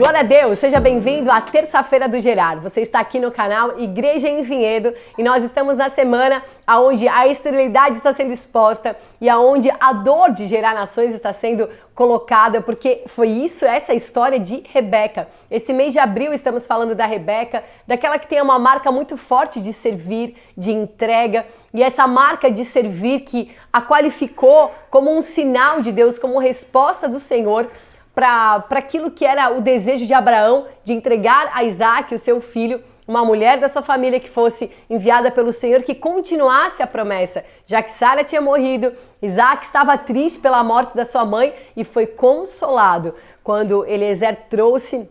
Glória a Deus, seja bem-vindo à terça-feira do Gerar. Você está aqui no canal Igreja em Vinhedo e nós estamos na semana onde a esterilidade está sendo exposta e onde a dor de gerar nações está sendo colocada, porque foi isso, essa história de Rebeca. Esse mês de abril estamos falando da Rebeca, daquela que tem uma marca muito forte de servir, de entrega, e essa marca de servir que a qualificou como um sinal de Deus, como resposta do Senhor para aquilo que era o desejo de Abraão de entregar a Isaac, o seu filho, uma mulher da sua família que fosse enviada pelo Senhor, que continuasse a promessa, já que Sara tinha morrido, Isaac estava triste pela morte da sua mãe e foi consolado quando Eliezer trouxe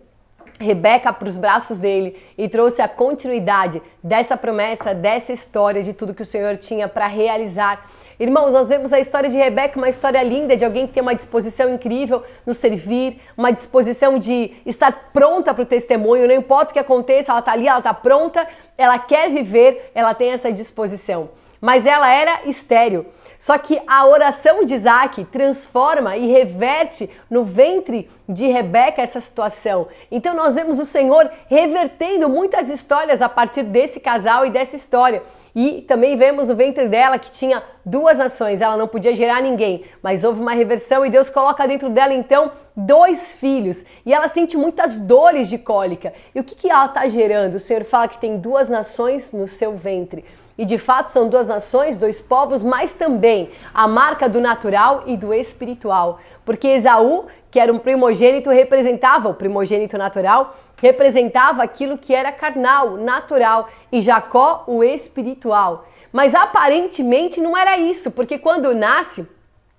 Rebeca para os braços dele e trouxe a continuidade dessa promessa, dessa história, de tudo que o Senhor tinha para realizar. Irmãos, nós vemos a história de Rebeca, uma história linda de alguém que tem uma disposição incrível no servir, uma disposição de estar pronta para o testemunho, não importa o que aconteça, ela está ali, ela está pronta, ela quer viver, ela tem essa disposição. Mas ela era estéril. Só que a oração de Isaac transforma e reverte no ventre de Rebeca essa situação. Então nós vemos o Senhor revertendo muitas histórias a partir desse casal e dessa história. E também vemos o ventre dela que tinha duas nações, ela não podia gerar ninguém, mas houve uma reversão e Deus coloca dentro dela então 2 filhos. E ela sente muitas dores de cólica. E o que ela está gerando? O Senhor fala que tem 2 nações no seu ventre. E de fato são 2 nações, 2 povos, mas também a marca do natural e do espiritual. Porque Esaú, que era um primogênito, representava o primogênito natural, representava aquilo que era carnal, natural, e Jacó o espiritual. Mas aparentemente não era isso, porque quando nasce,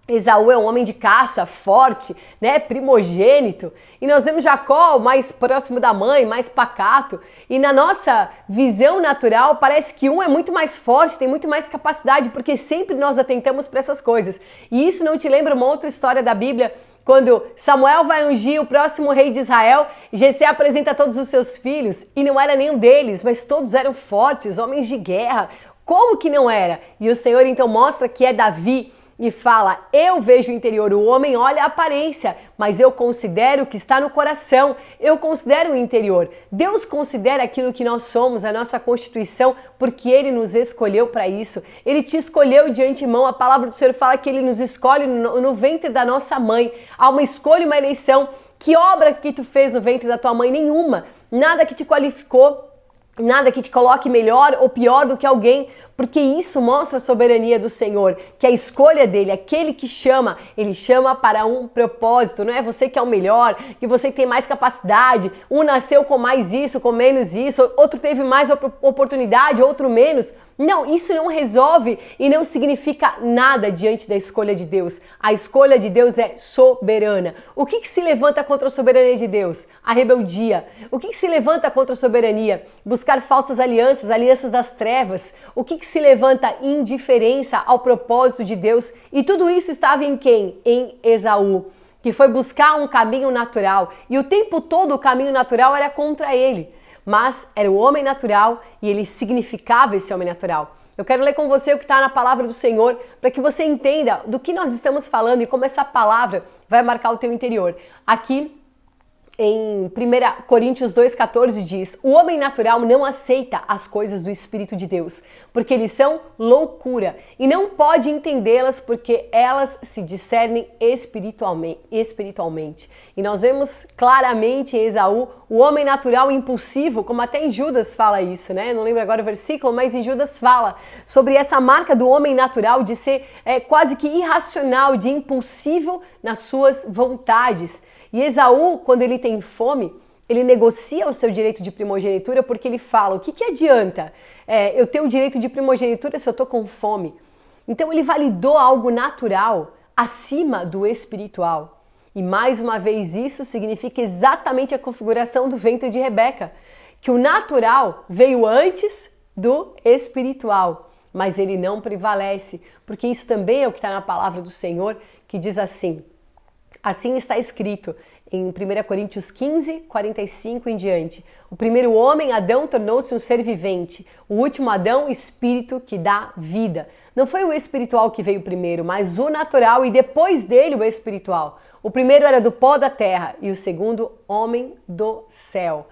Esaú é um homem de caça, forte, né, primogênito, e nós vemos Jacó mais próximo da mãe, mais pacato, e na nossa visão natural parece que um é muito mais forte, tem muito mais capacidade, porque sempre nós atentamos para essas coisas. E isso não te lembra uma outra história da Bíblia, quando Samuel vai ungir o próximo rei de Israel, Jessé apresenta todos os seus filhos, e não era nenhum deles, mas todos eram fortes, homens de guerra. Como que não era? E o Senhor então mostra que é Davi, e fala, eu vejo o interior, o homem olha a aparência, mas eu considero o que está no coração, eu considero o interior. Deus considera aquilo que nós somos, a nossa constituição, porque Ele nos escolheu para isso. Ele te escolheu de antemão, a palavra do Senhor fala que Ele nos escolhe no ventre da nossa mãe. Há uma escolha, uma eleição. Que obra que tu fez no ventre da tua mãe? Nenhuma. Nada que te qualificou. Nada que te coloque melhor ou pior do que alguém, porque isso mostra a soberania do Senhor, que a escolha dele, aquele que chama, ele chama para um propósito, não é você que é o melhor, que você tem mais capacidade, um nasceu com mais isso, com menos isso, outro teve mais oportunidade, outro menos. Não, isso não resolve e não significa nada diante da escolha de Deus. A escolha de Deus é soberana. O que se levanta contra a soberania de Deus? A rebeldia. O que se levanta contra a soberania? Buscar falsas alianças, alianças das trevas. O que se levanta? Indiferença ao propósito de Deus. E tudo isso estava em quem? Em Esaú, que foi buscar um caminho natural. E o tempo todo o caminho natural era contra ele. Mas era o homem natural e ele significava esse homem natural. Eu quero ler com você o que está na palavra do Senhor para que você entenda do que nós estamos falando e como essa palavra vai marcar o teu interior. Aqui em 1 Coríntios 2,14 diz, o homem natural não aceita as coisas do Espírito de Deus, porque eles são loucura e não pode entendê-las porque elas se discernem espiritualmente. E nós vemos claramente em Esaú o homem natural impulsivo, como até em Judas fala isso, né? Não lembro agora o versículo, mas em Judas fala sobre essa marca do homem natural de ser quase que irracional, de impulsivo nas suas vontades. E Esaú, quando ele tem fome, ele negocia o seu direito de primogenitura porque ele fala, o que adianta eu ter o direito de primogenitura se eu estou com fome? Então ele validou algo natural acima do espiritual. E mais uma vez isso significa exatamente a configuração do ventre de Rebeca, que o natural veio antes do espiritual, mas ele não prevalece, porque isso também é o que está na palavra do Senhor, que diz assim, Assim está escrito em 1 Coríntios 15, 45 em diante. O primeiro homem, Adão, tornou-se um ser vivente. O último Adão, espírito que dá vida. Não foi o espiritual que veio primeiro, mas o natural e depois dele o espiritual. O primeiro era do pó da terra e o segundo, homem do céu.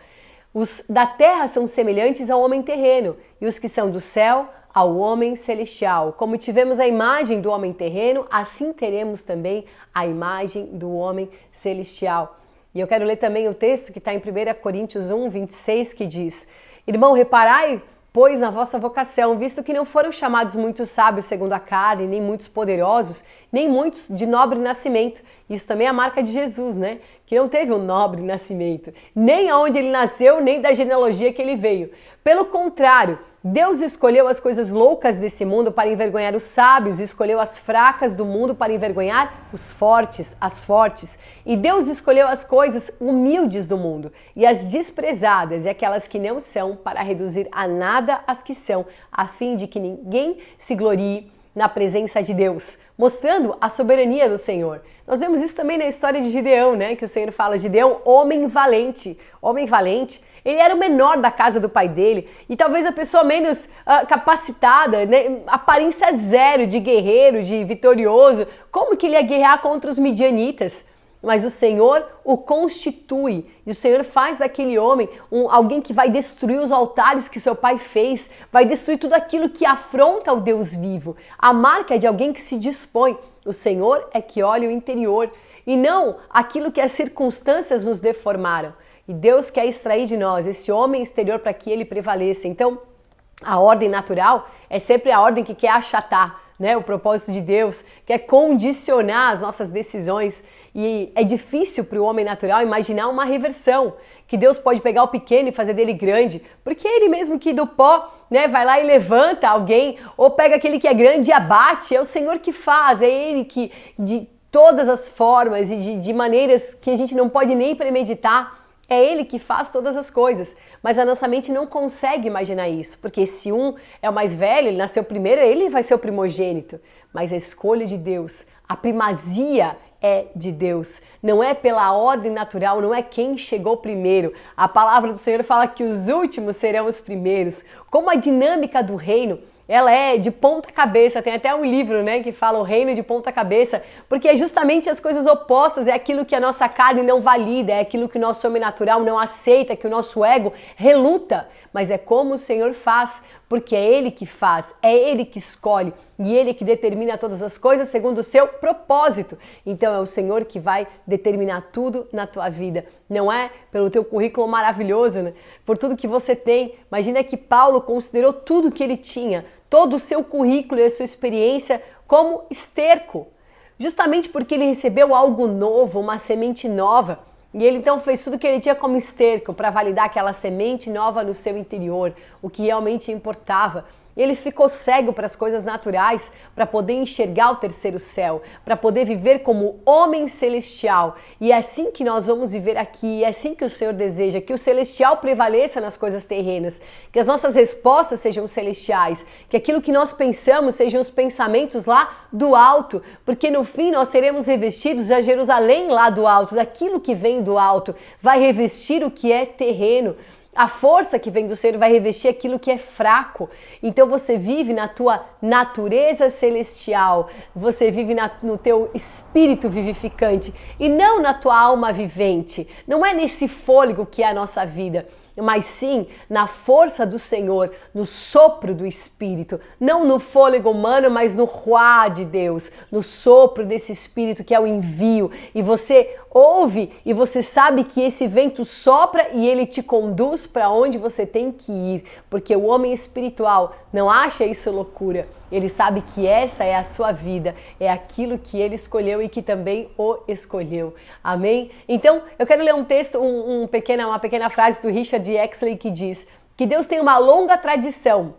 Os da terra são semelhantes ao homem terreno e os que são do céu ao homem celestial. Como tivemos a imagem do homem terreno, assim teremos também a imagem do homem celestial. E eu quero ler também o texto que está em 1 Coríntios 1, 26, que diz: Irmão, reparai, pois, na vossa vocação, visto que não foram chamados muitos sábios segundo a carne, nem muitos poderosos, nem muitos de nobre nascimento. Isso também é a marca de Jesus, né? Que não teve um nobre nascimento, nem aonde ele nasceu, nem da genealogia que ele veio. Pelo contrário, Deus escolheu as coisas loucas desse mundo para envergonhar os sábios, escolheu as fracas do mundo para envergonhar os fortes, as fortes. E Deus escolheu as coisas humildes do mundo e as desprezadas e aquelas que não são para reduzir a nada as que são, a fim de que ninguém se glorie na presença de Deus, mostrando a soberania do Senhor. Nós vemos isso também na história de Gideão, né? Que o Senhor fala, Gideão, homem valente. Homem valente, ele era o menor da casa do pai dele e talvez a pessoa menos capacitada, né? Aparência zero de guerreiro, de vitorioso. Como que ele ia guerrear contra os midianitas? Mas o Senhor o constitui e o Senhor faz daquele homem alguém que vai destruir os altares que seu pai fez, vai destruir tudo aquilo que afronta o Deus vivo. A marca é de alguém que se dispõe. O Senhor é que olha o interior e não aquilo que as circunstâncias nos deformaram. E Deus quer extrair de nós esse homem exterior para que ele prevaleça. Então, a ordem natural é sempre a ordem que quer achatar, né? O propósito de Deus quer condicionar as nossas decisões. E é difícil para o homem natural imaginar uma reversão, que Deus pode pegar o pequeno e fazer dele grande, porque é ele mesmo que do pó, né, vai lá e levanta alguém, ou pega aquele que é grande e abate, é o Senhor que faz, é ele que de todas as formas e de maneiras que a gente não pode nem premeditar, é ele que faz todas as coisas, mas a nossa mente não consegue imaginar isso, porque se um é o mais velho, ele nasceu primeiro, ele vai ser o primogênito, mas a escolha de Deus, a primazia é de Deus, não é pela ordem natural, não é quem chegou primeiro. A palavra do Senhor fala que os últimos serão os primeiros. Como a dinâmica do reino, ela é de ponta cabeça, tem até um livro, né, que fala o reino de ponta cabeça, porque é justamente as coisas opostas, é aquilo que a nossa carne não valida, é aquilo que o nosso homem natural não aceita, que o nosso ego reluta, mas é como o Senhor faz, porque é Ele que faz, é Ele que escolhe e Ele que determina todas as coisas segundo o seu propósito. Então é o Senhor que vai determinar tudo na tua vida. Não é pelo teu currículo maravilhoso, né? Por tudo que você tem. Imagina que Paulo considerou tudo que ele tinha, todo o seu currículo e a sua experiência como esterco, justamente porque ele recebeu algo novo, uma semente nova. E ele então fez tudo que ele tinha como esterco para validar aquela semente nova no seu interior, o que realmente importava. Ele ficou cego para as coisas naturais, para poder enxergar o terceiro céu, para poder viver como homem celestial. E é assim que nós vamos viver aqui, é assim que o Senhor deseja, que o celestial prevaleça nas coisas terrenas, que as nossas respostas sejam celestiais, que aquilo que nós pensamos sejam os pensamentos lá do alto, porque no fim nós seremos revestidos a Jerusalém lá do alto, daquilo que vem do alto, vai revestir o que é terreno. A força que vem do Senhor vai revestir aquilo que é fraco. Então você vive na tua natureza celestial, você vive no teu espírito vivificante e não na tua alma vivente. Não é nesse fôlego que é a nossa vida, mas sim na força do Senhor, no sopro do Espírito, não no fôlego humano, mas no ruá de Deus, no sopro desse Espírito que é o envio. E você ouve e você sabe que esse vento sopra e ele te conduz para onde você tem que ir, porque o homem espiritual não acha isso loucura. Ele sabe que essa é a sua vida, é aquilo que ele escolheu e que também o escolheu. Amém? Então, eu quero ler um texto, uma pequena frase do Richard Exley que diz que Deus tem uma longa tradição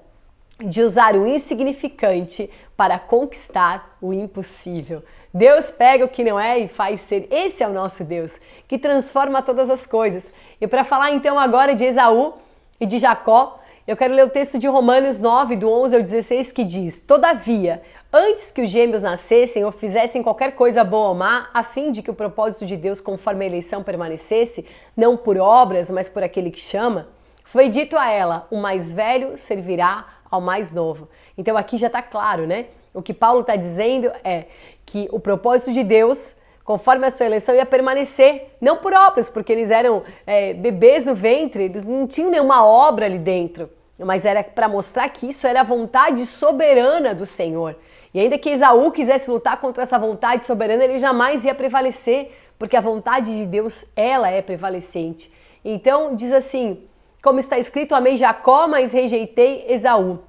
de usar o insignificante para conquistar o impossível. Deus pega o que não é e faz ser. Esse é o nosso Deus, que transforma todas as coisas. E para falar então agora de Esaú e de Jacó, eu quero ler o texto de Romanos 9, do 11 ao 16, que diz: Todavia, antes que os gêmeos nascessem ou fizessem qualquer coisa boa ou má, a fim de que o propósito de Deus conforme a eleição permanecesse, não por obras, mas por aquele que chama, foi dito a ela, o mais velho servirá ao mais novo. Então aqui já está claro, né? O que Paulo está dizendo é que o propósito de Deus, conforme a sua eleição, ia permanecer, não por obras, porque eles eram bebês no ventre, eles não tinham nenhuma obra ali dentro, mas era para mostrar que isso era a vontade soberana do Senhor. E ainda que Esaú quisesse lutar contra essa vontade soberana, ele jamais ia prevalecer, porque a vontade de Deus, ela é prevalecente. Então diz assim, como está escrito, amei Jacó, mas rejeitei Esaú.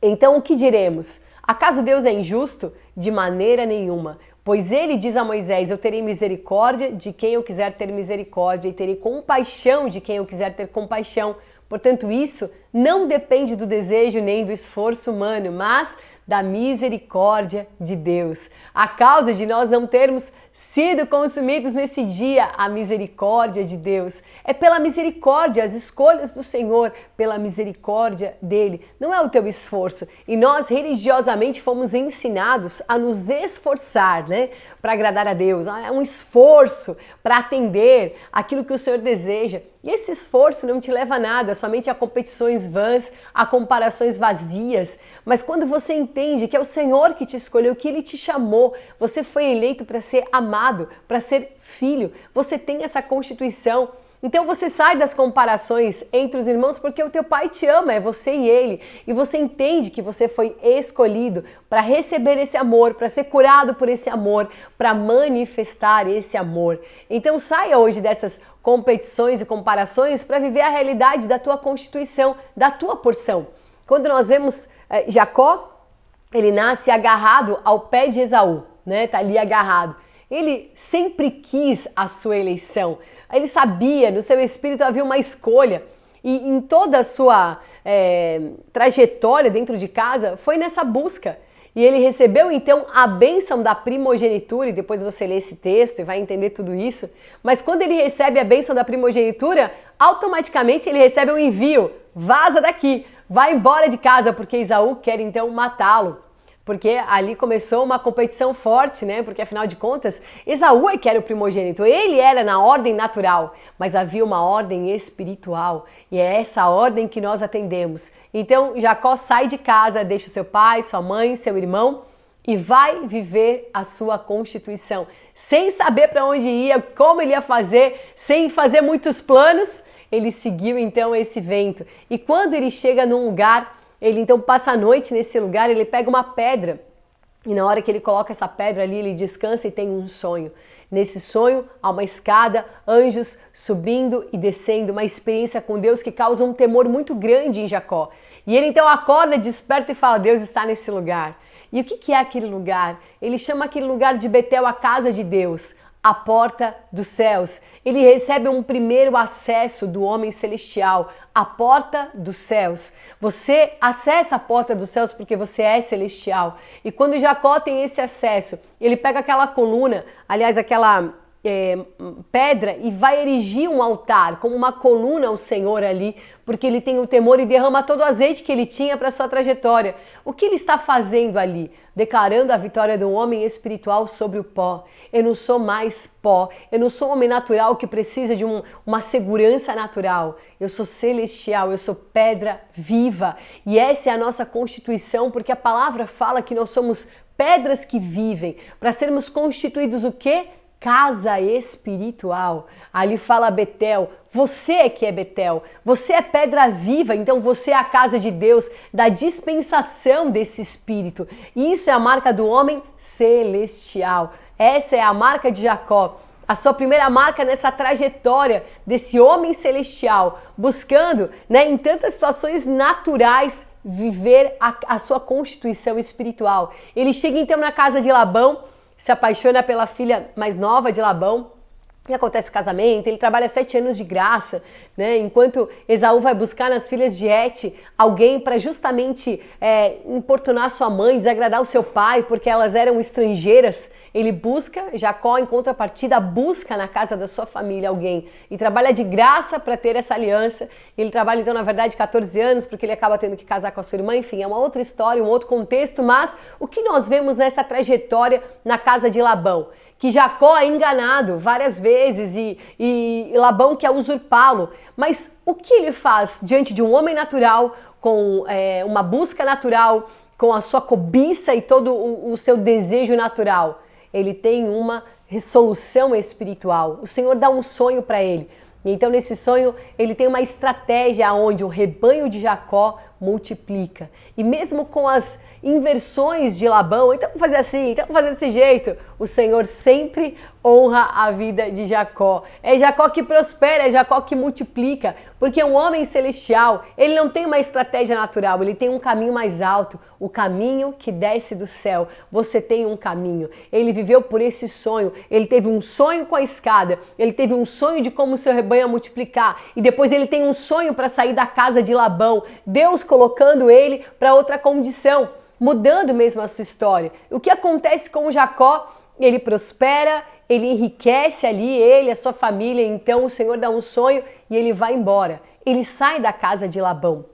Então o que diremos? Acaso Deus é injusto? De maneira nenhuma. Pois ele diz a Moisés, eu terei misericórdia de quem eu quiser ter misericórdia e terei compaixão de quem eu quiser ter compaixão. Portanto, isso não depende do desejo nem do esforço humano, mas da misericórdia de Deus. A causa de nós não termos sido consumidos nesse dia, a misericórdia de Deus. É pela misericórdia, as escolhas do Senhor, pela misericórdia dele. Não é o teu esforço. E nós religiosamente fomos ensinados a nos esforçar, né, para agradar a Deus. É um esforço para atender aquilo que o Senhor deseja. E esse esforço não te leva a nada, somente a competições vãs, a comparações vazias. Mas quando você entende que é o Senhor que te escolheu, que Ele te chamou, você foi eleito para ser amado, para ser filho, você tem essa constituição. Então você sai das comparações entre os irmãos porque o teu pai te ama, é você e ele. E você entende que você foi escolhido para receber esse amor, para ser curado por esse amor, para manifestar esse amor. Então saia hoje dessas competições e comparações para viver a realidade da tua constituição, da tua porção. Quando nós vemos Jacó, ele nasce agarrado ao pé de Esaú, né? Tá ali agarrado. Ele sempre quis a sua eleição. Ele sabia, no seu espírito havia uma escolha. E em toda a sua trajetória dentro de casa, foi nessa busca. E ele recebeu então a bênção da primogenitura, e depois você lê esse texto e vai entender tudo isso. Mas quando ele recebe a bênção da primogenitura, automaticamente ele recebe um envio. Vaza daqui, vai embora de casa, porque Esaú quer então matá-lo. Porque ali começou uma competição forte, né? Porque afinal de contas, Esaú é que era o primogênito, ele era na ordem natural, mas havia uma ordem espiritual e é essa ordem que nós atendemos. Então Jacó sai de casa, deixa o seu pai, sua mãe, seu irmão e vai viver a sua constituição, sem saber para onde ia, como ele ia fazer, sem fazer muitos planos, ele seguiu então esse vento. E quando ele chega num lugar, ele então passa a noite nesse lugar, ele pega uma pedra e na hora que ele coloca essa pedra ali, ele descansa e tem um sonho. Nesse sonho há uma escada, anjos subindo e descendo, uma experiência com Deus que causa um temor muito grande em Jacó. E ele então acorda, desperta e fala, Deus está nesse lugar. E o que é aquele lugar? Ele chama aquele lugar de Betel, a casa de Deus, a porta dos céus. Ele recebe um primeiro acesso do homem celestial, a porta dos céus. Você acessa a porta dos céus porque você é celestial. E quando Jacó tem esse acesso, ele pega aquela coluna, aliás, aquela pedra e vai erigir um altar, como uma coluna ao Senhor ali, porque ele tem o temor e derrama todo o azeite que ele tinha para sua trajetória. O que ele está fazendo ali? Declarando a vitória do homem espiritual sobre o pó. Eu não sou mais pó, eu não sou homem natural que precisa de uma segurança natural. Eu sou celestial, eu sou pedra viva. E essa é a nossa constituição, porque a palavra fala que nós somos pedras que vivem, para sermos constituídos o quê? Casa espiritual. Ali fala Betel, você é que é Betel, você é pedra viva, então você é a casa de Deus, da dispensação desse Espírito. E isso é a marca do homem celestial. Essa é a marca de Jacó, a sua primeira marca nessa trajetória desse homem celestial, buscando, né, em tantas situações naturais, viver a sua constituição espiritual. Ele chega então na casa de Labão, se apaixona pela filha mais nova de Labão, E acontece o casamento, ele trabalha 7 anos de graça, né? Enquanto Esaú vai buscar nas filhas de Et alguém para justamente importunar sua mãe, desagradar o seu pai, porque elas eram estrangeiras. Ele busca, Jacó, em contrapartida, busca na casa da sua família alguém e trabalha de graça para ter essa aliança. Ele trabalha, então, na verdade, 14 anos, porque ele acaba tendo que casar com a sua irmã. Enfim, é uma outra história, um outro contexto, mas o que nós vemos nessa trajetória na casa de Labão? Que Jacó é enganado várias vezes e Labão quer usurpá-lo. Mas o que ele faz diante de um homem natural, com uma busca natural, com a sua cobiça e todo o seu desejo natural? Ele tem uma resolução espiritual. O Senhor dá um sonho para ele. Então, nesse sonho, ele tem uma estratégia onde o rebanho de Jacó multiplica. E mesmo com as inversões de Labão, então vamos fazer assim, então vamos fazer desse jeito, o Senhor sempre honra a vida de Jacó. É Jacó que prospera, é Jacó que multiplica, porque um homem celestial, ele não tem uma estratégia natural, ele tem um caminho mais alto, o caminho que desce do céu. Você tem um caminho. Ele viveu por esse sonho, ele teve um sonho com a escada, ele teve um sonho de como o seu rebanho ia multiplicar, e depois ele tem um sonho para sair da casa de Labão, Deus colocando ele para outra condição, mudando mesmo a sua história. O que acontece com Jacó? Ele prospera, ele enriquece ali, ele, a sua família, então o Senhor dá um sonho e ele vai embora. Ele sai da casa de Labão.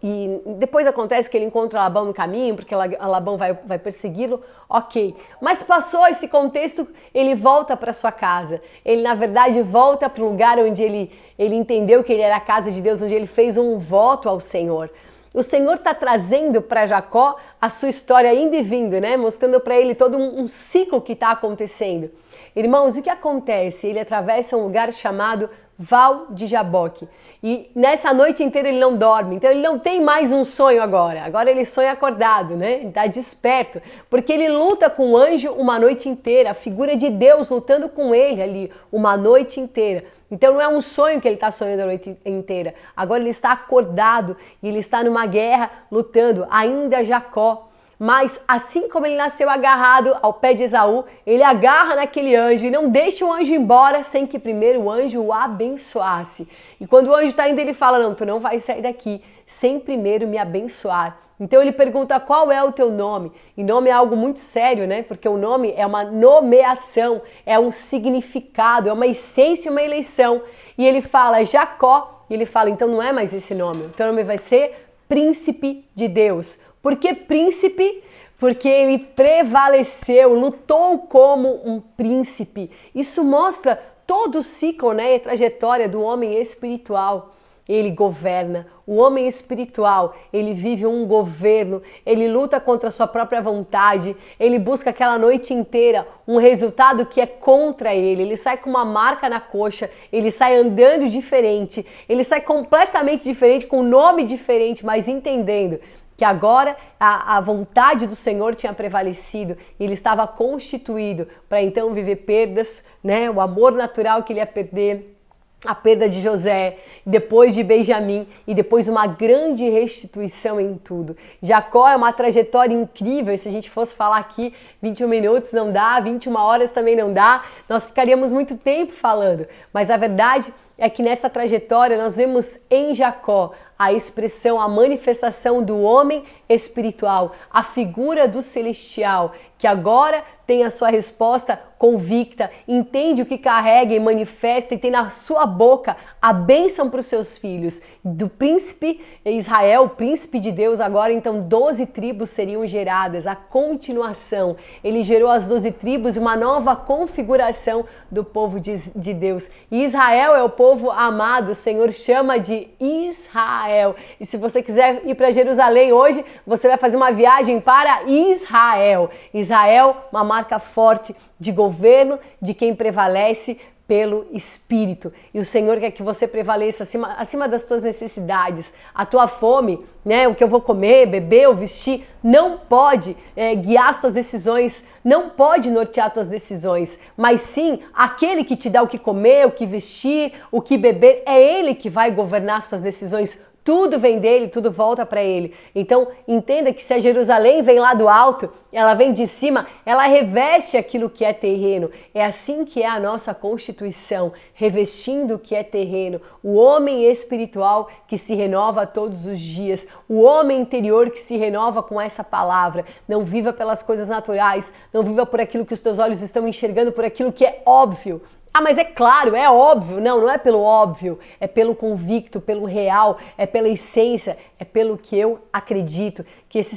E depois acontece que ele encontra Labão no caminho, porque Labão vai persegui-lo, ok. Mas passou esse contexto, ele volta para sua casa. Ele, na verdade, volta para o lugar onde ele entendeu que ele era a casa de Deus, onde ele fez um voto ao Senhor. O Senhor está trazendo para Jacó a sua história indo e vindo, né? Mostrando para ele todo um ciclo que está acontecendo. Irmãos, o que acontece? Ele atravessa um lugar chamado Val de Jaboque. E nessa noite inteira ele não dorme, então ele não tem mais um sonho agora. Agora ele sonha acordado, né? Ele está desperto, porque ele luta com o anjo uma noite inteira, a figura de Deus lutando com ele ali uma noite inteira. Então não é um sonho que ele está sonhando a noite inteira. Agora ele está acordado e ele está numa guerra lutando, ainda Jacó. Mas assim como ele nasceu agarrado ao pé de Esaú, ele agarra naquele anjo e não deixa o anjo embora sem que primeiro o anjo o abençoasse. E quando o anjo está indo, ele fala, não, tu não vai sair daqui sem primeiro me abençoar. Então ele pergunta, qual é o teu nome? E nome é algo muito sério, né? Porque o nome é uma nomeação, é um significado, é uma essência, uma eleição. E ele fala, Jacó, e ele fala, então não é mais esse nome, o teu nome vai ser Príncipe de Deus. Por que príncipe? Porque ele prevaleceu, lutou como um príncipe. Isso mostra todo o ciclo, né, e a trajetória do homem espiritual. Ele governa. O homem espiritual, ele vive um governo, ele luta contra a sua própria vontade, ele busca aquela noite inteira um resultado que é contra ele sai com uma marca na coxa, ele sai andando diferente, ele sai completamente diferente, com um nome diferente, mas entendendo que agora a vontade do Senhor tinha prevalecido, ele estava constituído para então viver perdas, né? O amor natural que ele ia perder, a perda de José, depois de Benjamim e depois uma grande restituição em tudo. Jacó é uma trajetória incrível, se a gente fosse falar aqui 21 minutos não dá, 21 horas também não dá, nós ficaríamos muito tempo falando, mas a verdade é que nessa trajetória nós vemos em Jacó a expressão, a manifestação do homem espiritual, a figura do celestial, que agora tem a sua resposta convicta, entende o que carrega e manifesta e tem na sua boca a bênção para os seus filhos. Do príncipe Israel, príncipe de Deus, agora então 12 tribos seriam geradas, a continuação. Ele gerou as 12 tribos, uma nova configuração do povo de Deus. E Israel é o povo amado, o Senhor chama de Israel. E se você quiser ir para Jerusalém hoje, você vai fazer uma viagem para Israel. Israel, uma marca forte de governo, de quem prevalece pelo Espírito. E o Senhor quer que você prevaleça acima das tuas necessidades. A tua fome, né, o que eu vou comer, beber ou vestir, não pode guiar as tuas decisões, não pode nortear as tuas decisões, mas sim aquele que te dá o que comer, o que vestir, o que beber, é Ele que vai governar as tuas decisões. Tudo vem dele, tudo volta para ele. Então, entenda que se a Jerusalém vem lá do alto, ela vem de cima, ela reveste aquilo que é terreno. É assim que é a nossa constituição, revestindo o que é terreno. O homem espiritual que se renova todos os dias, o homem interior que se renova com essa palavra. Não viva pelas coisas naturais, não viva por aquilo que os teus olhos estão enxergando, por aquilo que é óbvio. Ah, mas é claro, é óbvio. Não, não é pelo óbvio, é pelo convicto, pelo real, é pela essência, é pelo que eu acredito. Que essa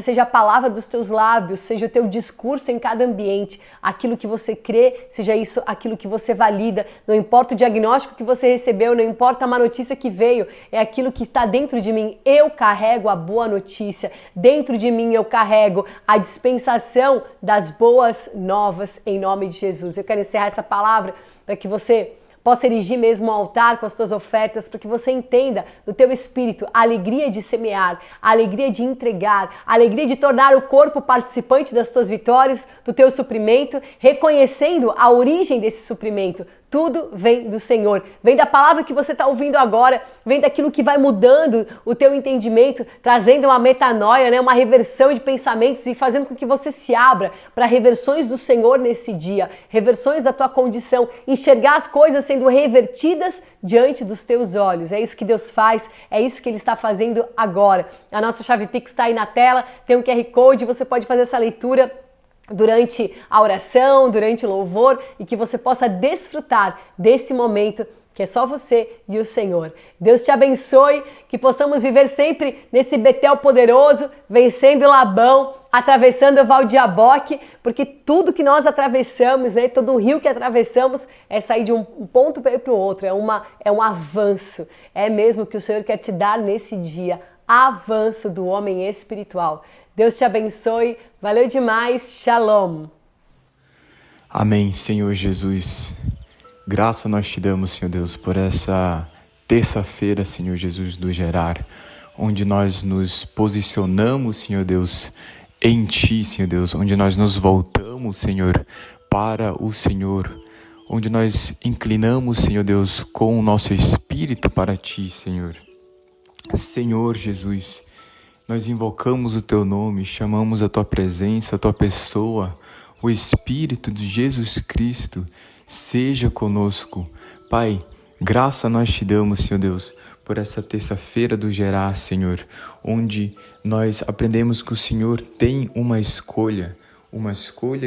seja a palavra dos teus lábios, seja o teu discurso em cada ambiente, aquilo que você crê, seja isso aquilo que você valida, não importa o diagnóstico que você recebeu, não importa a má notícia que veio, é aquilo que está dentro de mim. Eu carrego a boa notícia, dentro de mim eu carrego a dispensação das boas novas em nome de Jesus. Eu quero encerrar essa palavra para que você possa erigir mesmo um altar com as tuas ofertas, para que você entenda no teu espírito a alegria de semear, a alegria de entregar, a alegria de tornar o corpo participante das tuas vitórias, do teu suprimento, reconhecendo a origem desse suprimento. Tudo vem do Senhor, vem da palavra que você está ouvindo agora, vem daquilo que vai mudando o teu entendimento, trazendo uma metanoia, né? Uma reversão de pensamentos e fazendo com que você se abra para reversões do Senhor nesse dia, reversões da tua condição, enxergar as coisas sendo revertidas diante dos teus olhos. É isso que Deus faz, é isso que Ele está fazendo agora. A nossa chave Pix está aí na tela, tem um QR Code, você pode fazer essa leitura durante a oração, durante o louvor, e que você possa desfrutar desse momento que é só você e o Senhor. Deus te abençoe, que possamos viver sempre nesse Betel poderoso, vencendo Labão, atravessando o Val de Jaboque, porque tudo que nós atravessamos, né, todo o rio que atravessamos é sair de um ponto para ir para o outro, é um avanço. É mesmo que o Senhor quer te dar nesse dia, avanço do homem espiritual. Deus te abençoe, valeu demais, shalom. Amém, Senhor Jesus. Graça nós te damos, Senhor Deus, por essa terça-feira, Senhor Jesus, do Gerar, onde nós nos posicionamos, Senhor Deus, em Ti, Senhor Deus, onde nós nos voltamos, Senhor, para o Senhor, onde nós inclinamos, Senhor Deus, com o nosso espírito para Ti, Senhor. Senhor Jesus, nós invocamos o Teu nome, chamamos a Tua presença, a Tua pessoa, o Espírito de Jesus Cristo, seja conosco. Pai, graça nós te damos, Senhor Deus, por essa terça-feira do Gerar, Senhor, onde nós aprendemos que o Senhor tem uma escolha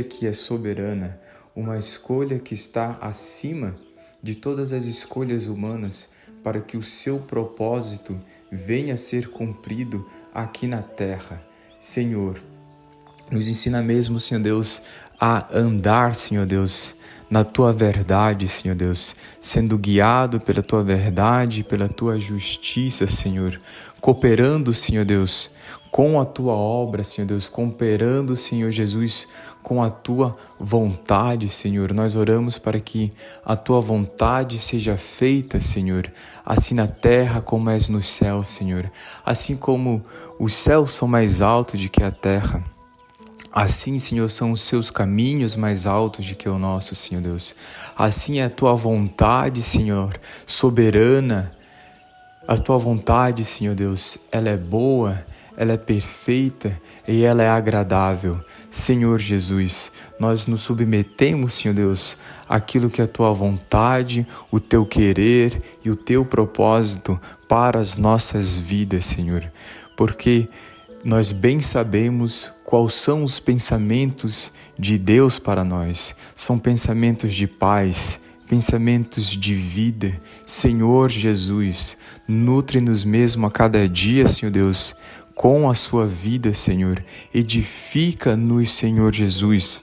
que é soberana, uma escolha que está acima de todas as escolhas humanas, para que o seu propósito venha a ser cumprido aqui na terra. Senhor, nos ensina mesmo, Senhor Deus, a andar, Senhor Deus, na Tua verdade, Senhor Deus, sendo guiado pela Tua verdade, pela Tua justiça, Senhor, cooperando, Senhor Deus, com a Tua obra, Senhor Deus, cooperando, Senhor Jesus, com a Tua vontade, Senhor. Nós oramos para que a Tua vontade seja feita, Senhor, assim na terra como és no céu, Senhor. Assim como os céus são mais altos do que a terra, assim, Senhor, são os seus caminhos mais altos do que o nosso, Senhor Deus. Assim é a Tua vontade, Senhor, soberana. A Tua vontade, Senhor Deus, ela é boa, ela é perfeita e ela é agradável. Senhor Jesus, nós nos submetemos, Senhor Deus, àquilo que é a Tua vontade, o Teu querer e o Teu propósito para as nossas vidas, Senhor. Porque nós bem sabemos quais são os pensamentos de Deus para nós. São pensamentos de paz, pensamentos de vida. Senhor Jesus, nutre-nos mesmo a cada dia, Senhor Deus, com a Sua vida, Senhor. Edifica-nos, Senhor Jesus.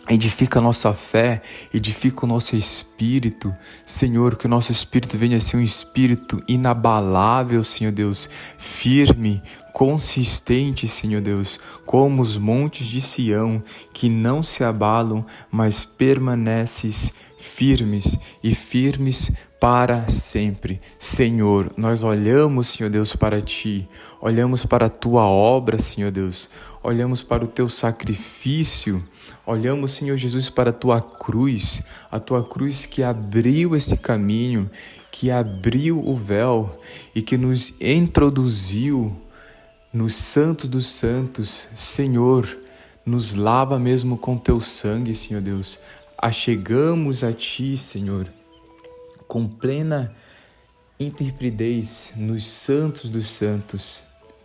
Edifica a nossa fé, edifica o nosso espírito, Senhor, que o nosso espírito venha a ser um espírito inabalável, Senhor Deus, firme, consistente, Senhor Deus, como os montes de Sião, que não se abalam, mas permaneces firmes e firmes para sempre. Senhor, nós olhamos, Senhor Deus, para Ti, olhamos para a Tua obra, Senhor Deus, olhamos para o teu sacrifício, olhamos, Senhor Jesus, para a tua cruz que abriu esse caminho, que abriu o véu e que nos introduziu nos Santos dos Santos. Senhor, nos lava mesmo com teu sangue, Senhor Deus. Achegamos a ti, Senhor, com plena intrepidez nos Santos dos Santos,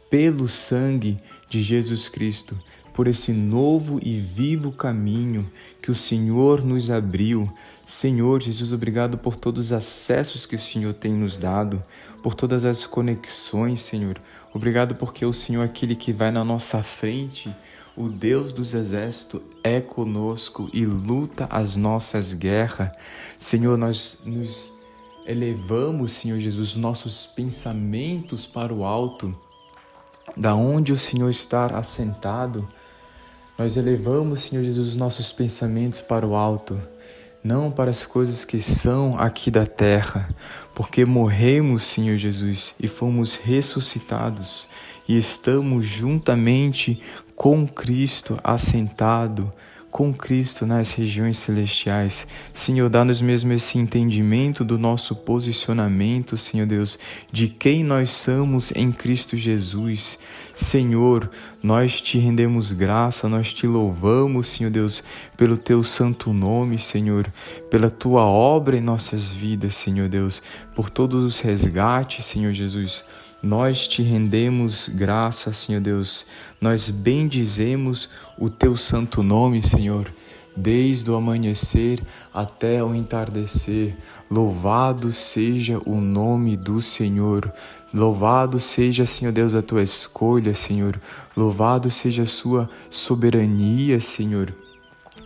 pelo sangue de Jesus Cristo, por esse novo e vivo caminho que o Senhor nos abriu. Senhor Jesus, obrigado por todos os acessos que o Senhor tem nos dado, por todas as conexões, Senhor. Obrigado porque o Senhor é aquele que vai na nossa frente, o Deus dos exércitos é conosco e luta as nossas guerras. Senhor, nós nos elevamos, Senhor Jesus, nossos pensamentos para o alto, da onde o Senhor está assentado. Nós elevamos, Senhor Jesus, nossos pensamentos para o alto, não para as coisas que são aqui da terra, porque morremos, Senhor Jesus, e fomos ressuscitados, e estamos juntamente com Cristo assentado, com Cristo nas regiões celestiais. Senhor, dá-nos mesmo esse entendimento do nosso posicionamento, Senhor Deus, de quem nós somos em Cristo Jesus. Senhor, nós te rendemos graça, nós te louvamos, Senhor Deus, pelo teu santo nome, Senhor, pela tua obra em nossas vidas, Senhor Deus, por todos os resgates, Senhor Jesus. Nós te rendemos graça, Senhor Deus. Nós bendizemos o teu santo nome, Senhor, desde o amanhecer até o entardecer. Louvado seja o nome do Senhor. Louvado seja, Senhor Deus, a tua escolha, Senhor. Louvado seja a sua soberania, Senhor.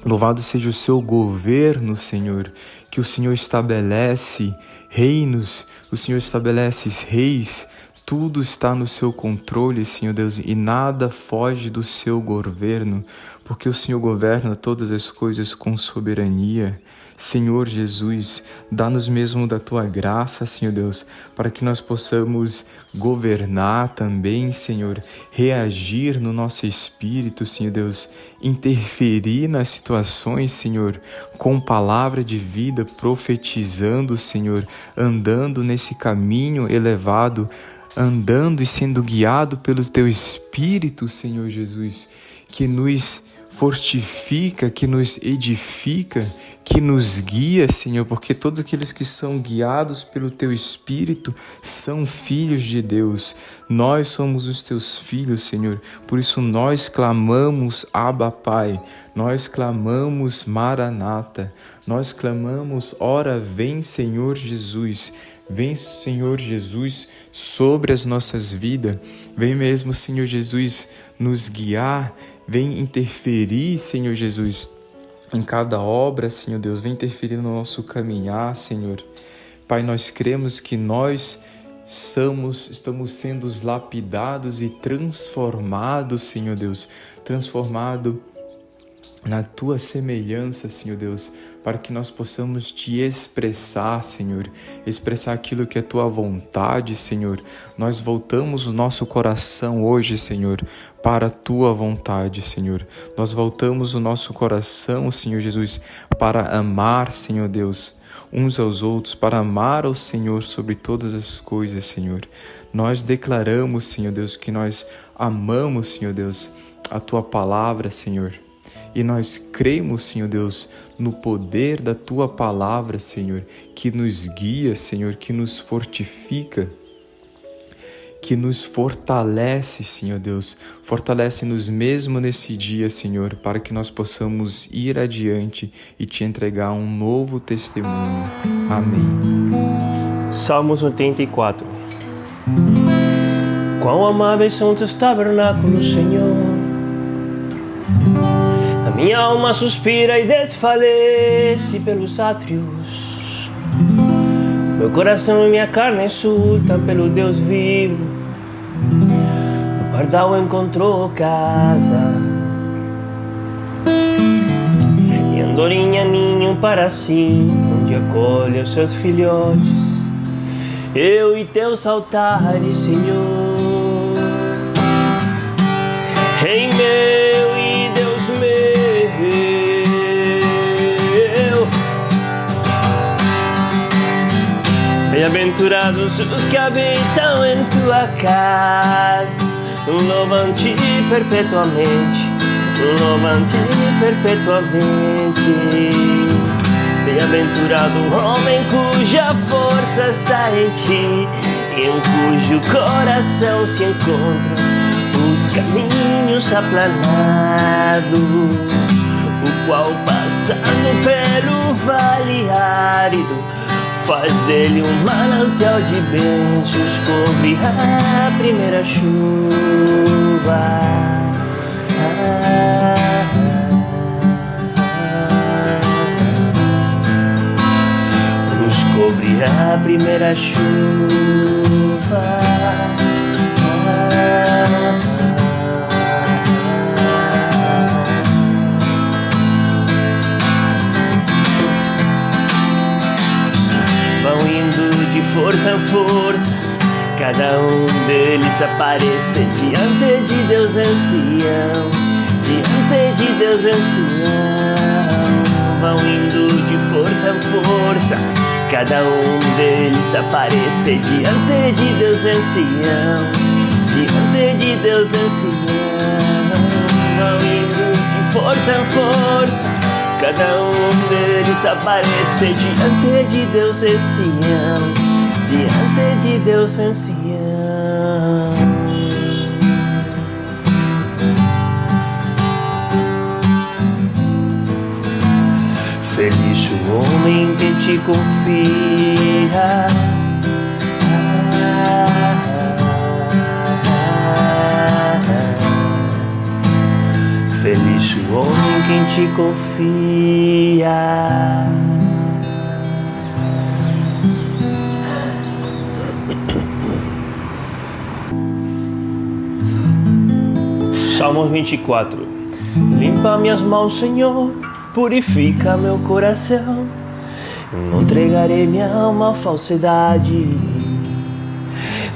Louvado seja o seu governo, Senhor, que o Senhor estabelece reinos, o Senhor estabelece reis. Tudo está no seu controle, Senhor Deus, e nada foge do seu governo, porque o Senhor governa todas as coisas com soberania. Senhor Jesus, dá-nos mesmo da tua graça, Senhor Deus, para que nós possamos governar também, Senhor, reagir no nosso espírito, Senhor Deus, interferir nas situações, Senhor, com palavra de vida, profetizando, Senhor, andando nesse caminho elevado, andando e sendo guiado pelo teu Espírito, Senhor Jesus, que nos fortifica, que nos edifica, que nos guia, Senhor, porque todos aqueles que são guiados pelo teu Espírito são filhos de Deus. Nós somos os teus filhos, Senhor, por isso nós clamamos Abba Pai, nós clamamos Maranata, nós clamamos ora vem Senhor Jesus. Vem, Senhor Jesus, sobre as nossas vidas. Vem mesmo, Senhor Jesus, nos guiar. Vem interferir, Senhor Jesus, em cada obra, Senhor Deus. Vem interferir no nosso caminhar, Senhor. Pai, nós cremos que nós estamos sendo lapidados e transformados, Senhor Deus. Transformado na tua semelhança, Senhor Deus, para que nós possamos te expressar, Senhor, expressar aquilo que é tua vontade, Senhor. Nós voltamos o nosso coração hoje, Senhor, para a tua vontade, Senhor. Nós voltamos o nosso coração, Senhor Jesus, para amar, Senhor Deus, uns aos outros, para amar ao Senhor sobre todas as coisas, Senhor. Nós declaramos, Senhor Deus, que nós amamos, Senhor Deus, a tua palavra, Senhor. E nós cremos, Senhor Deus, no poder da tua palavra, Senhor, que nos guia, Senhor, que nos fortifica, que nos fortalece, Senhor Deus. Fortalece-nos mesmo nesse dia, Senhor, para que nós possamos ir adiante e te entregar um novo testemunho. Amém. Salmos 84. Quão amáveis são teus tabernáculos, Senhor. A minha alma suspira e desfalece pelos átrios. Meu coração e minha carne exultam pelo Deus vivo. O pardal encontrou casa e andorinha ninho para si, onde acolhe os seus filhotes. Eu e teus altares, Senhor. Rei meu e Deus meu. Bem-aventurados os que habitam em tua casa, louvam-te perpetuamente, louvam-te perpetuamente. Bem-aventurado o homem cuja força está em ti, em cujo coração se encontram os caminhos aplanados, o qual passando pelo vale árido faz dele um manancial de bênçãos, cobre a primeira chuva. Nos cobre a primeira chuva. Vão indo de força em força, cada um deles aparece diante de Deus ancião, diante de Deus ancião. Vão indo de força em força, cada um deles aparece diante de Deus ancião, diante de Deus ancião. Vão indo de força em força, cada um deles aparece diante de Deus ancião, diante de Deus ancião. Feliz o homem que te confia, feliz o homem quem te confia. Salmo 24. Limpa minhas mãos, Senhor, purifica meu coração. Não entregarei minha alma à falsidade.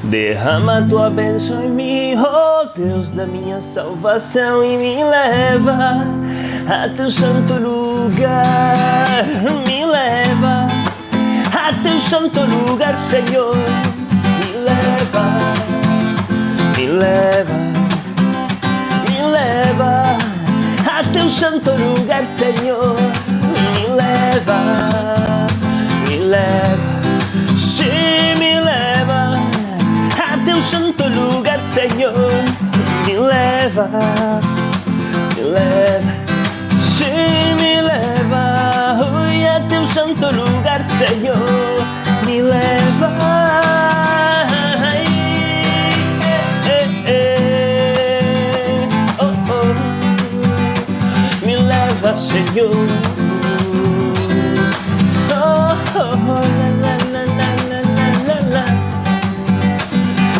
Derrama tua bênção em mim, oh Deus da minha salvação, e me leva a teu santo lugar. Me leva a teu santo lugar, Senhor. Me leva, me leva, me leva a teu santo lugar, Senhor. Me leva, me leva, sim, me leva a teu santo lugar, Senhor. Me leva, me leva, sim, me leva, ui, a teu santo lugar, Senhor. Me leva, oh, oh. Me leva, Senhor. Oh, oh, la, la, la, la, la, la.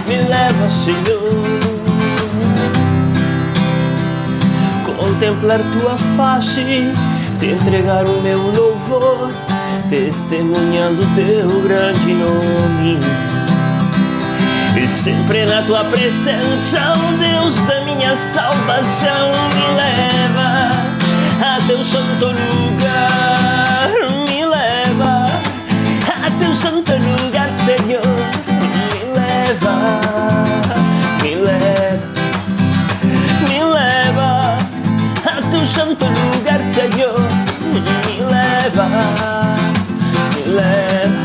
Me leva, Senhor. Contemplar tua face, te entregar o meu louvor, testemunhando teu grande nome. E sempre na tua presença, oh Deus da minha salvação, me leva a teu santo lugar. Me leva a teu santo lugar, Senhor. Me leva, me leva, me leva a teu santo lugar, Senhor. Me leva, me leva,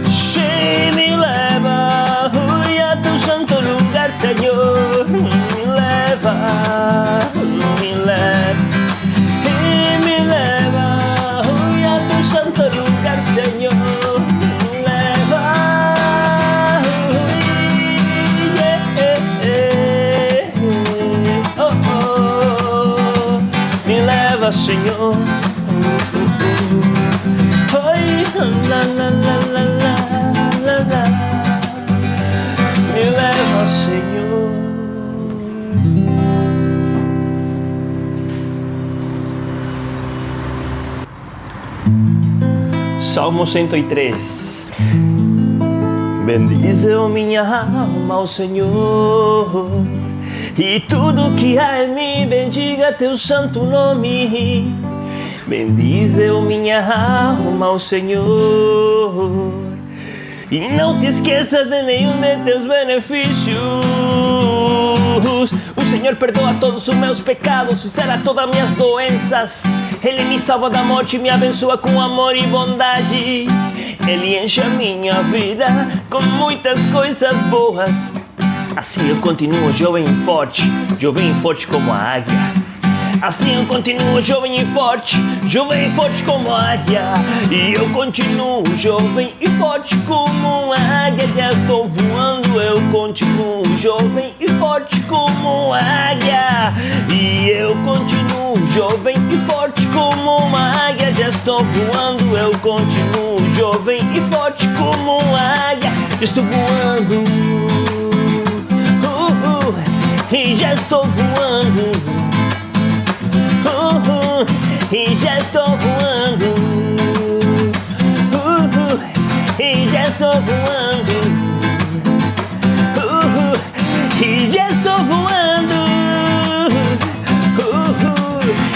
sim, me leva, ui, a teu santo lugar, Senhor. Me leva, me leva, e me leva, ui, a teu santo lugar, Senhor. Me leva, ui, oh, oh. Me leva, Senhor. Oi, la, la, la, la, la, la, la. Me leva, Senhor. Salmo 103. Bendize, oh minha alma, ao Senhor. E tudo que há em mim bendiga teu santo nome. Bendizeu minha alma ao Senhor. E não te esqueça de nenhum de teus benefícios. O Senhor perdoa todos os meus pecados e sara todas as minhas doenças. Ele me salva da morte e me abençoa com amor e bondade. Ele enche a minha vida com muitas coisas boas. Assim eu continuo jovem e forte como a águia. Assim eu continuo jovem e forte como a águia. E eu continuo jovem e forte como a águia. Já estou voando, eu continuo jovem e forte como a águia. E eu continuo jovem e forte como uma águia. Já estou voando, eu continuo jovem e forte como a águia. Já estou voando, e já estou voando. E já estou voando, e já estou voando, e já estou voando,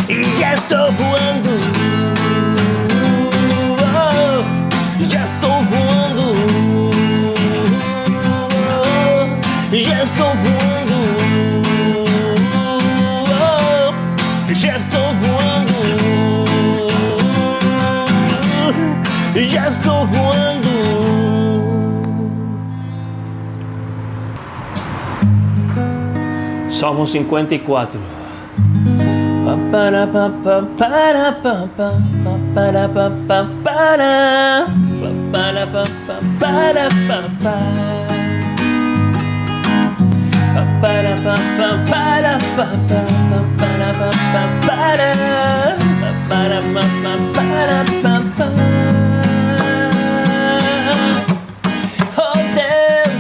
e já estou voando, já estou voando, já estou voando, já estou voando. Já estou voando. Salmo 54.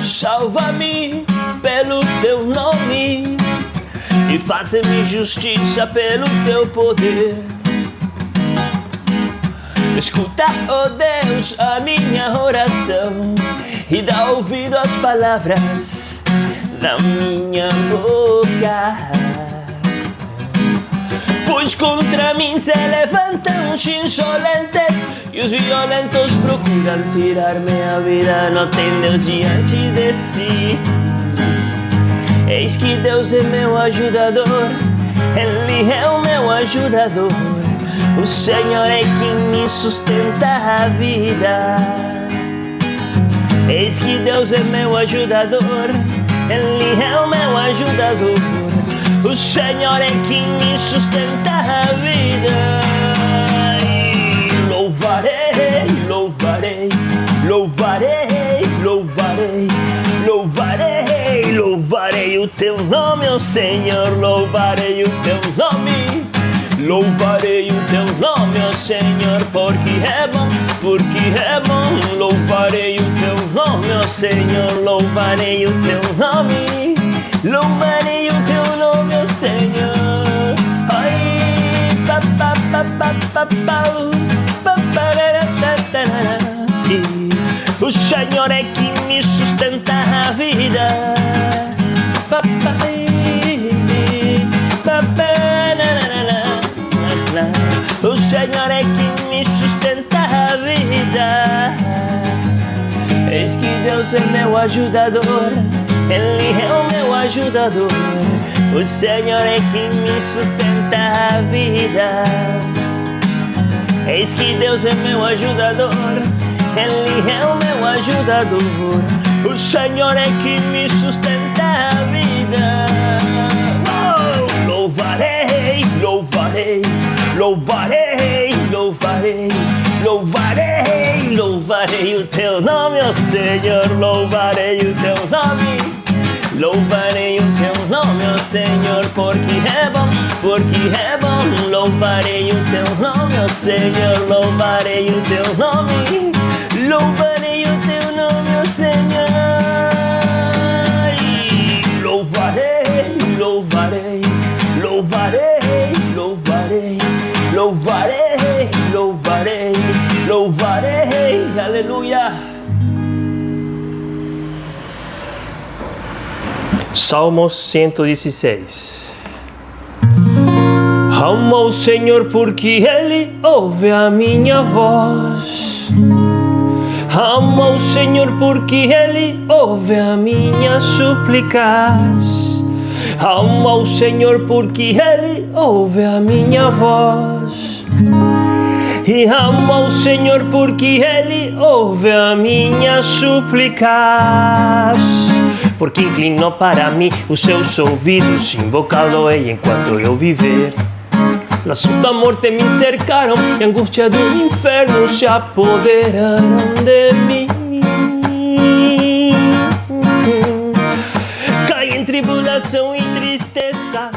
Salva-me pelo teu nome e faça-me justiça pelo teu poder. Escuta, ó Deus, a minha oração e dá ouvido às palavras da minha boca. Pois contra mim se levantam os insolentes e os violentos procuram tirar-me a vida. Não tem Deus diante de si. Eis que Deus é meu ajudador, Ele é o meu ajudador. O Senhor é quem me sustenta a vida. Eis que Deus é meu ajudador, Ele é o meu ajudador. O Senhor é quem me sustenta a vida. E louvarei, louvarei, louvarei, louvarei, louvarei, louvarei o teu nome, ó Senhor. Louvarei o teu nome, louvarei o teu nome, ó Senhor, porque é bom, porque é bom. Louvarei o teu nome, ó Senhor, louvarei o teu nome, louvarei o teu nome, ó Senhor. Ai, pa pa pa pa pa pa, pa pa ra ta ta ra. O Senhor é quem me sustenta a vida. Pa pa pa pa na na na na. O Senhor é quem me sustenta a vida. Eis que Deus é meu ajudador, Ele é o meu ajudador. O Senhor é quem me sustenta a vida. Eis que Deus é meu ajudador, Ele é o meu ajudador. O Senhor é quem me sustenta a vida. Oh! Louvarei, louvarei, louvarei, louvarei, louvarei, louvarei o teu nome, ó Senhor. Louvarei o teu nome, louvarei o teu nome, ó Senhor, porque é bom, porque é bom. Louvarei o teu nome, ó Senhor, louvarei o teu nome, louvarei o teu nome, ó Senhor. E louvarei, louvarei, louvarei, louvarei, louvarei, louvarei, louvarei, aleluia. Salmo 116. Amo ao Senhor porque Ele ouve a minha voz. Amo ao Senhor porque Ele ouve a minhas súplicas. Amo ao Senhor porque Ele ouve a minha voz. E amo ao Senhor porque Ele ouve a minhas súplicas. Porque inclinou para mim os seus ouvidos, invocá-lo-ei enquanto eu viver. Laços da morte me cercaram e a angústia do inferno se apoderaram de mim. Caí em tribulação e tristeza.